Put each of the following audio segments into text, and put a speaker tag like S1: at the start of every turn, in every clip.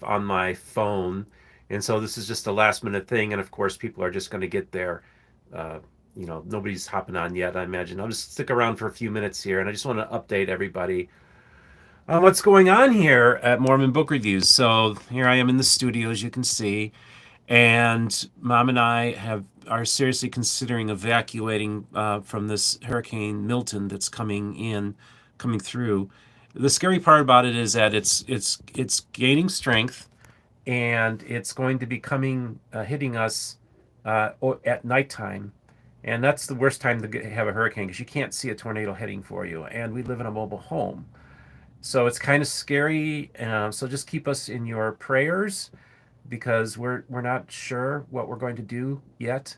S1: on my phone, and so this is just a last minute thing. And of course, people are just going to get there. Uh, Nobody's hopping on yet. I imagine I'll just stick around for a few minutes here, and I just want to update everybody on what's going on here at Mormon Book Reviews. So here I am in the studio, as you can see, and Mom and I are seriously considering evacuating from this Hurricane Milton that's coming through. The scary part about it is that it's gaining strength, and it's going to be hitting us at nighttime, and that's the worst time to have a hurricane because you can't see a tornado heading for you, and we live in a mobile home, so it's kind of scary. So just keep us in your prayers because we're not sure what we're going to do yet.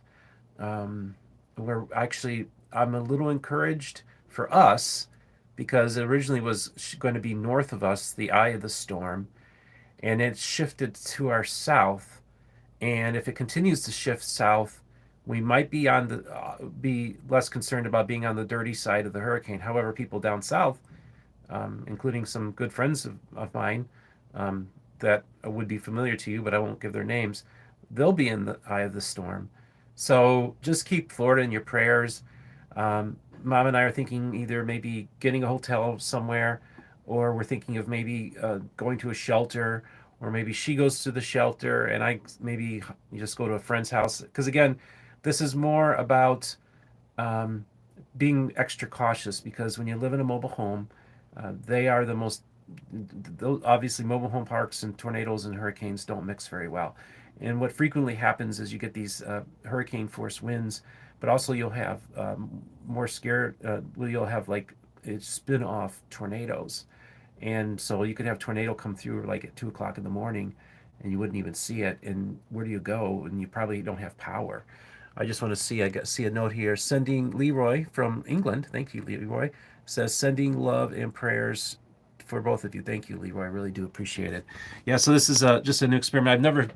S1: Um, we're actually I'm a little encouraged for us because it originally was going to be north of us, the eye of the storm, and it shifted to our south. And if it continues to shift south, we might be less concerned about being on the dirty side of the hurricane. However, people down south, including some good friends of mine um, that would be familiar to you, but I won't give their names, they'll be in the eye of the storm. So just keep Florida in your prayers. Mom and I are thinking either maybe getting a hotel somewhere, or we're thinking of maybe going to a shelter, or maybe she goes to the shelter and I maybe just go to a friend's house. Because again, this is more about um, being extra cautious because when you live in a mobile home, they are the most obviously mobile home parks and tornadoes and hurricanes don't mix very well. And what frequently happens is you get these hurricane force winds, but also you'll have more scared. You'll have like spin off tornadoes, and so you could have tornado come through like at 2 o'clock in the morning, and you wouldn't even see it. And where do you go? And you probably don't have power. I just want to see. See a note here. Sending Leroy from England. Thank you, Leroy. Says sending love and prayers for both of you. Thank you, Leroy. I really do appreciate it. Yeah. So this is just a new experiment. I've never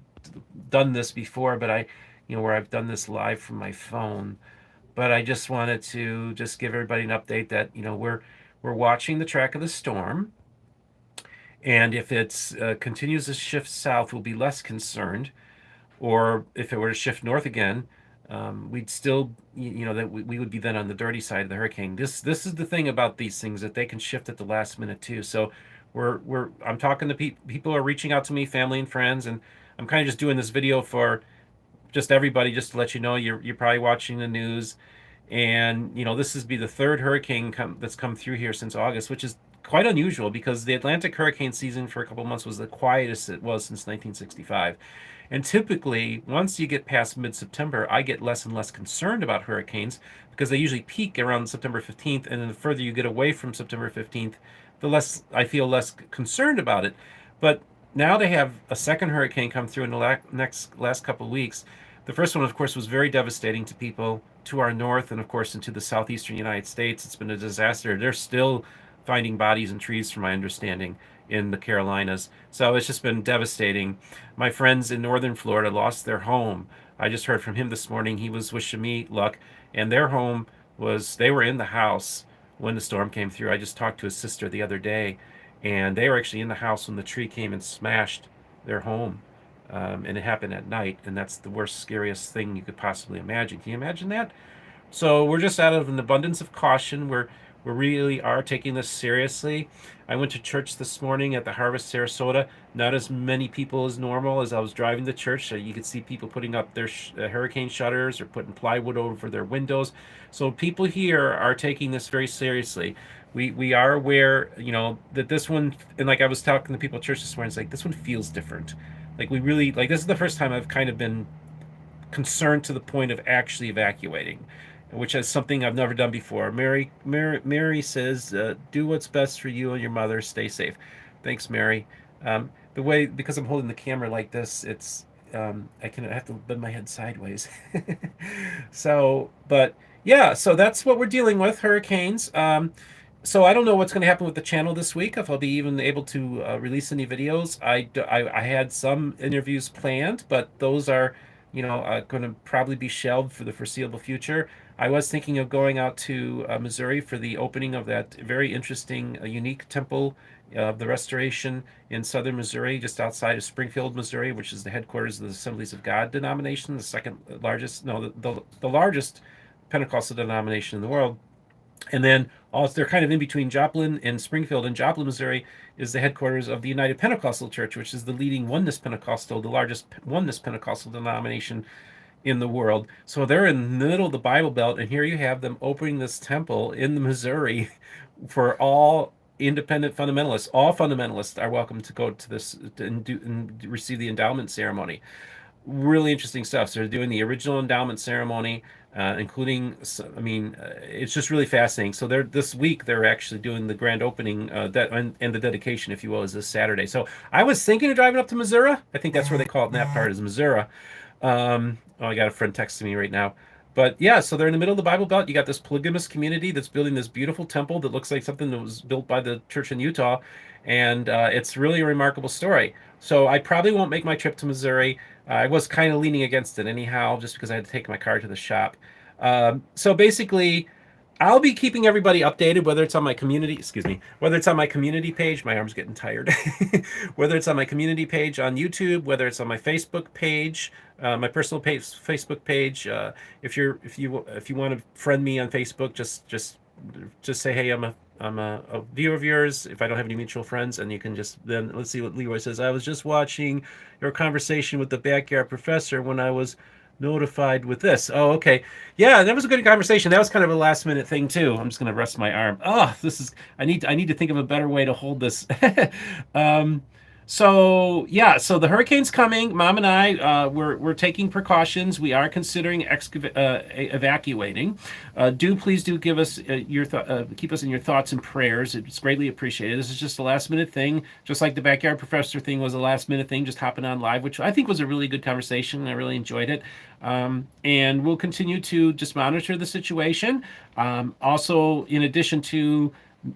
S1: done this before, but where I've done this live from my phone. But I just wanted to just give everybody an update that we're watching the track of the storm, and if it continues to shift south, we'll be less concerned. Or if it were to shift north again, we'd still, that we would be then on the dirty side of the hurricane. This is the thing about these things, that they can shift at the last minute too. So I'm talking to people are reaching out to me, family and friends, and I'm kind of just doing this video for just everybody, just to let you know you're probably watching the news. And this is be the third hurricane that's come through here since August, which is quite unusual because the Atlantic hurricane season for a couple months was the quietest it was since 1965. And typically, once you get past mid-September, I get less and less concerned about hurricanes because they usually peak around September 15th, and then the further you get away from September 15th, the less I feel less concerned about it. But now they have a second hurricane come through in the last couple of weeks. The first one, of course, was very devastating to people to our north and, of course, into the southeastern United States. It's been a disaster. They're still finding bodies in trees, from my understanding, in the Carolinas. So it's just been devastating. My friends in northern Florida lost their home. I just heard from him this morning. He was wishing me luck, and their home they were in the house when the storm came through. I just talked to his sister the other day, and they were actually in the house when the tree came and smashed their home. And it happened at night, and that's the worst, scariest thing you could possibly imagine. Can you imagine that? So we're just out of an abundance of caution. We really are taking this seriously. I went to church this morning at the Harvest Sarasota. Not as many people as normal. As I was driving to church, you could see people putting up their hurricane shutters or putting plywood over their windows. So people here are taking this very seriously. We are aware, that this one, and like I was talking to people at church this morning, it's like this one feels different. Like we really, like this is the first time I've kind of been concerned to the point of actually evacuating, which is something I've never done before. Mary says, "Do what's best for you and your mother. Stay safe." Thanks, Mary. The way, because I'm holding the camera like this, I have to bend my head sideways. So, but yeah, so that's what we're dealing with, hurricanes. So I don't know what's going to happen with the channel this week, if I'll be even able to release any videos. I had some interviews planned, but those are, going to probably be shelved for the foreseeable future. I was thinking of going out to Missouri for the opening of that very interesting, unique temple of the Restoration in southern Missouri, just outside of Springfield, Missouri, which is the headquarters of the Assemblies of God denomination, the second largest, no, the largest Pentecostal denomination in the world. And then also, they're kind of in between Joplin and Springfield. And Joplin, Missouri, is the headquarters of the United Pentecostal Church, which is the leading oneness Pentecostal, the largest oneness Pentecostal denomination in the world. So they're in the middle of the Bible Belt, and here you have them opening this temple in the Missouri for all independent fundamentalists. All fundamentalists are welcome to go to this and receive the endowment ceremony. Really interesting stuff. So they're doing the original endowment ceremony, including, I mean, it's just really fascinating. So they're this week they're actually doing the grand opening, and the dedication, if you will, is this Saturday. So I was thinking of driving up to Missouri. I think that's where they call it in that part, is Missouri. Oh, I got a friend texting me right now. But yeah, so they're in the middle of the Bible Belt. You got this polygamous community that's building this beautiful temple that looks like something that was built by the church in Utah. And it's really a remarkable story. So I probably won't make my trip to Missouri. I was kind of leaning against it anyhow, just because I had to take my car to the shop. So basically, I'll be keeping everybody updated, whether it's on my community, excuse me, whether it's on my community page, my arm's getting tired, whether it's on my community page on YouTube, whether it's on my Facebook page, my personal page, Facebook page. If you want to friend me on Facebook, just say, hey, I'm a viewer of yours. If I don't have any mutual friends, and you can just then let's see what Leroy says. I was just watching your conversation with the backyard professor when I was notified with this. Oh, okay. Yeah, that was a good conversation. That was kind of a last minute thing too. I'm just gonna rest my arm. Oh, this is I need to think of a better way to hold this. um, so yeah, so the hurricane's coming. Mom and I, we're taking precautions. We are considering evacuating. Please do give us keep us in your thoughts and prayers. It's greatly appreciated. This is just a last minute thing, just like the backyard professor thing was a last minute thing, just hopping on live, which I think was a really good conversation. I really enjoyed it. And we'll continue to just monitor the situation. Also, in addition to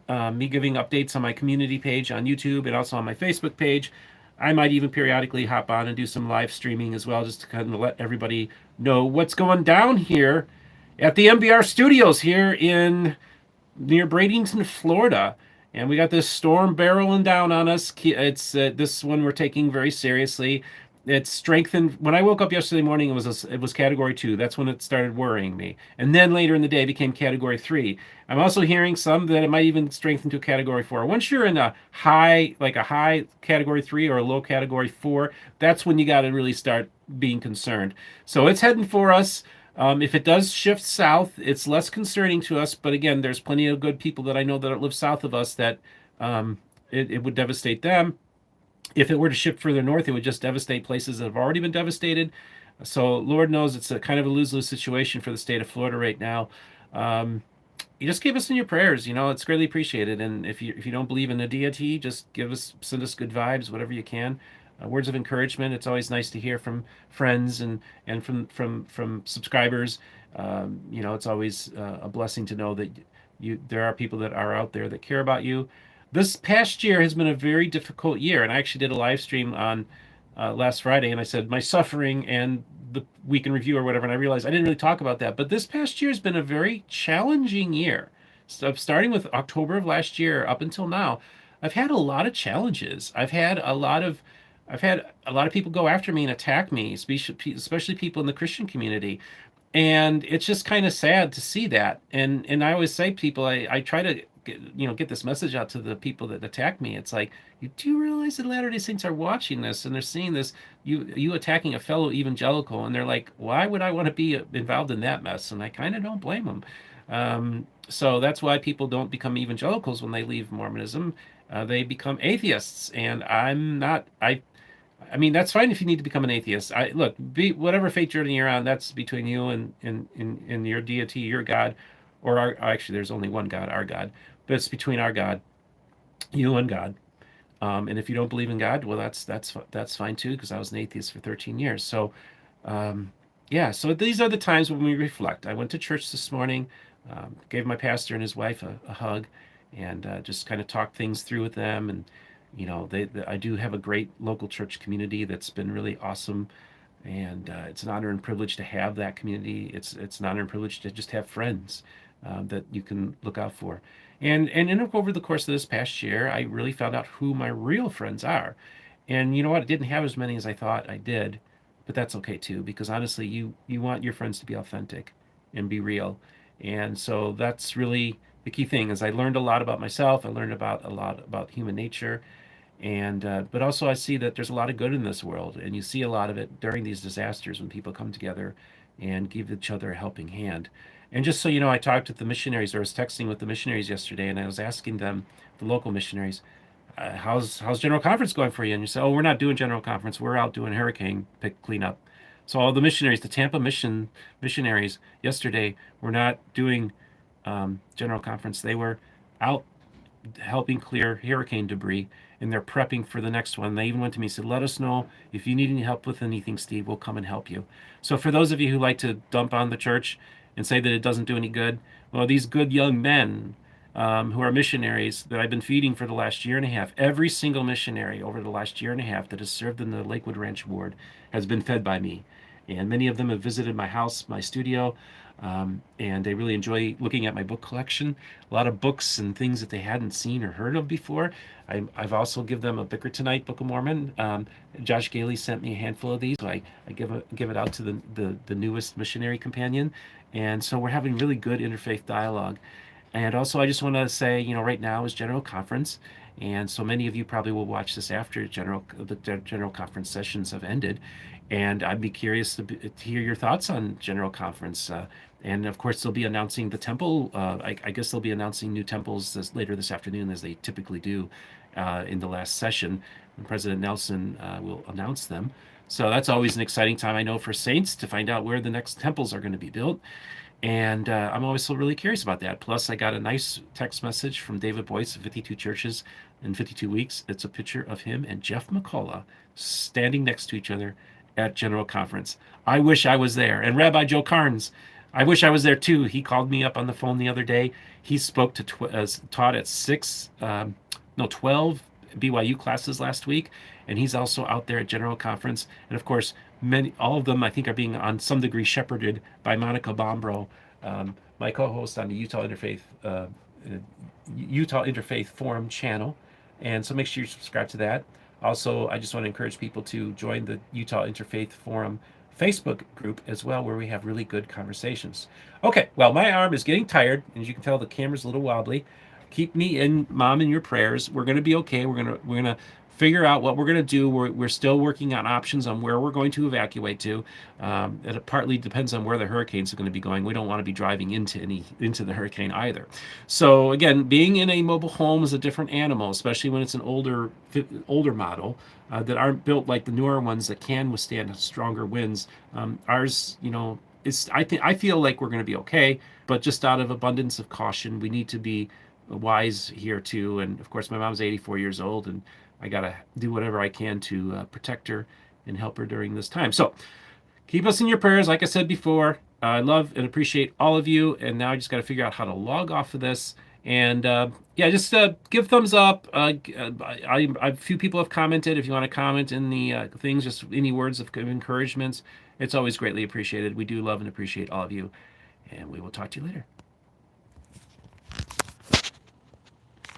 S1: me giving updates on my community page on YouTube and also on my Facebook page, I might even periodically hop on and do some live streaming as well, just to kind of let everybody know what's going down here at the MBR studios here in near Bradenton, Florida. And we got this storm barreling down on us. It's this one we're taking very seriously. It's strengthened. When I woke up yesterday morning, it was Category 2. That's when it started worrying me. And then later in the day, it became Category 3. I'm also hearing some that it might even strengthen to Category 4. Once you're in a high Category 3 or a low Category 4, that's when you got to really start being concerned. So it's heading for us. If it does shift south, it's less concerning to us. But again, there's plenty of good people that I know that live south of us that it would devastate them. If it were to shift further north, it would just devastate places that have already been devastated. So Lord knows it's a kind of a lose-lose situation for the state of Florida right now. You just keep us in your prayers. It's greatly appreciated. And if you don't believe in a deity, just send us good vibes, whatever you can. Words of encouragement. It's always nice to hear from friends and from subscribers. It's always a blessing to know that there are people that are out there that care about you. This past year has been a very difficult year, and I actually did a live stream on last Friday, and I said my suffering and the week in review or whatever, and I realized I didn't really talk about that. But this past year has been a very challenging year. So starting with October of last year up until now, I've had a lot of challenges. I've had a lot of people go after me and attack me, especially people in the Christian community. And it's just kind of sad to see that. And I always say, people, I try to get this message out to the people that attack me. It's like, you do realize that Latter-day Saints are watching this and they're seeing this, you attacking a fellow evangelical, and they're like, why would I want to be involved in that mess? And I kind of don't blame them. So that's why people don't become evangelicals when they leave Mormonism. They become atheists, and I'm not. I mean, that's fine if you need to become an atheist. Whatever faith journey you're on, that's between you and your deity, your God, or actually, there's only one God, our God. But it's between our God, you and God. And if you don't believe in God, well, that's fine too, because I was an atheist for 13 years. So, so these are the times when we reflect. I went to church this morning, gave my pastor and his wife a hug, and just kind of talked things through with them. And I do have a great local church community that's been really awesome, and it's an honor and privilege to have that community. It's an honor and privilege to just have friends that you can look out for. And over the course of this past year, I really found out who my real friends are. And you know what? I didn't have as many as I thought I did, but that's okay too, because honestly, you want your friends to be authentic and be real. And so that's really the key thing is I learned a lot about myself. I learned about a lot about human nature. And but also I see that there's a lot of good in this world, and you see a lot of it during these disasters when people come together and give each other a helping hand. And just so you know, I talked with the missionaries, or I was texting with the missionaries yesterday, and I was asking them, the local missionaries, how's General Conference going for you? And you say, oh, we're not doing General Conference, we're out doing hurricane pick cleanup. So all the missionaries, the Tampa missionaries yesterday were not doing General Conference. They were out helping clear hurricane debris, and they're prepping for the next one. They even went to me and said, let us know if you need any help with anything, Steve. We'll come and help you. So for those of you who like to dump on the church and say that it doesn't do any good, well, these good young men who are missionaries that I've been feeding for the last year and a half, every single missionary over the last year and a half that has served in the Lakewood Ranch Ward has been fed by me. And many of them have visited my house, my studio, and they really enjoy looking at my book collection. A lot of books and things that they hadn't seen or heard of before. I've also give them a Bicker Tonight Book of Mormon. Josh Gailey sent me a handful of these, so I give it out to the newest missionary companion, and so we're having really good interfaith dialogue. And also, I just want to say, right now is General Conference, and so many of you probably will watch this after the General Conference sessions have ended, and I'd be curious to hear your thoughts on General Conference. And of course, they'll be announcing the temple. I guess they'll be announcing new temples later this afternoon, as they typically do in the last session. President Nelson will announce them. So that's always an exciting time, I know, for saints to find out where the next temples are going to be built. And I'm always so really curious about that. Plus, I got a nice text message from David Boyce of 52 Churches in 52 Weeks. It's a picture of him and Jeff McCullough standing next to each other at General Conference. I wish I was there. And Rabbi Joe Carnes, I wish I was there too. He called me up on the phone the other day. He spoke to taught at 12 BYU classes last week, and he's also out there at General Conference. And of course, all of them I think are being on some degree shepherded by Monica Bombro, my co-host on the Utah Interfaith Forum channel. And so make sure you subscribe to that. Also, I just want to encourage people to join the Utah Interfaith Forum Facebook group as well, where we have really good conversations. Okay, well, my arm is getting tired, and as you can tell, the camera's a little wobbly. Keep me and Mom in your prayers. We're going to be okay. We're gonna figure out what we're going to do. We're still working on options on where we're going to evacuate to. It partly depends on where the hurricanes are going to be going. We don't want to be driving into the hurricane either. So again, being in a mobile home is a different animal, especially when it's an older model that aren't built like the newer ones that can withstand stronger winds. Ours, I feel like we're going to be okay, but just out of abundance of caution, we need to be wise here too. And of course, my mom's 84 years old, and I got to do whatever I can to protect her and help her during this time. So keep us in your prayers. Like I said before, I love and appreciate all of you. And now I just got to figure out how to log off of this. And just give thumbs up. A few people have commented. If you want to comment in the things, just any words of encouragement, it's always greatly appreciated. We do love and appreciate all of you. And we will talk to you later.